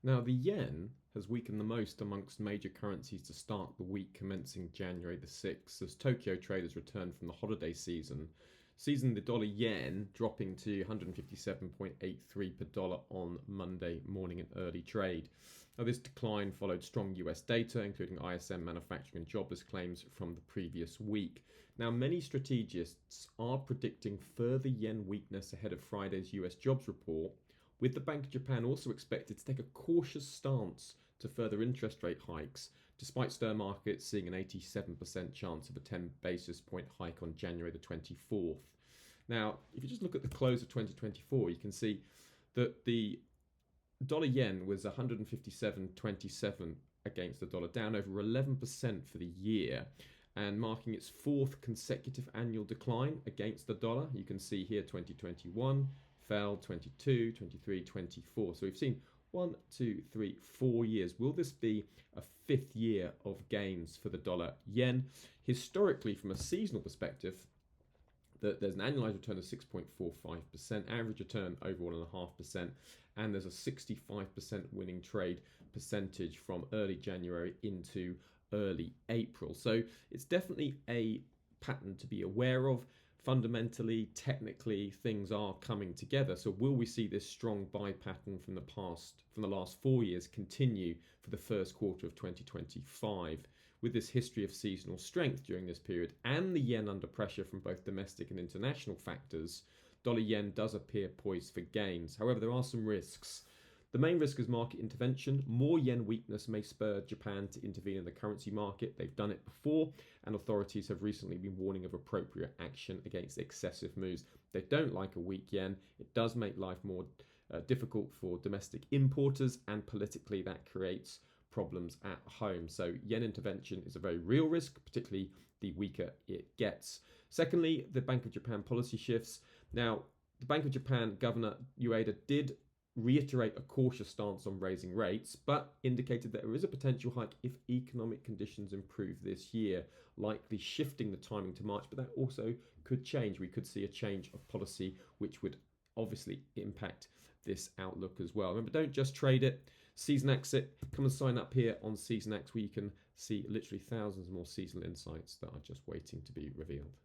Now, the yen has weakened the most amongst major currencies to start the week commencing January the 6th, as Tokyo traders returned from the holiday season the dollar yen dropping to 157.83 per dollar on Monday morning in early trade. Now, this decline followed strong US data, including ISM manufacturing and jobless claims from the previous week. Now, many strategists are predicting further yen weakness ahead of Friday's US jobs report, with the Bank of Japan also expected to take a cautious stance to further interest rate hikes, despite sterling markets seeing an 87% chance of a 10 basis point hike on January the 24th. Now, if you just look at the close of 2024, you can see that the dollar yen was 157.27 against the dollar, down over 11% for the year, and marking its fourth consecutive annual decline against the dollar. You can see here 2021 fell, 22, 23, 24. So we've seen 1, 2, 3, 4 years. Will this be a fifth year of gains for the dollar yen? Historically, from a seasonal perspective, there's an annualized return of 6.45%, average return over 1.5%, and there's a 65% winning trade percentage from early January into early April. So it's definitely a pattern to be aware of. Fundamentally, technically, things are coming together. So will we see this strong buy pattern from the last 4 years continue for the first quarter of 2025? With this history of seasonal strength during this period and the yen under pressure from both domestic and international factors, dollar yen does appear poised for gains. However, there are some risks. The main risk is market intervention. More yen weakness may spur Japan to intervene in the currency market. They've done it before, and authorities have recently been warning of appropriate action against excessive moves. They don't like a weak yen. It does make life more difficult for domestic importers, and politically that creates problems at home. So yen intervention is a very real risk, particularly the weaker it gets. Secondly, the Bank of Japan policy shifts. Now, the Bank of Japan Governor Ueda did reiterate a cautious stance on raising rates, but indicated that there is a potential hike if economic conditions improve this year, likely shifting the timing to March, but that also could change. We could see a change of policy, which would obviously impact this outlook as well. Remember, don't just trade it. Season Exit, come and sign up here on Season X, where you can see literally thousands more seasonal insights that are just waiting to be revealed.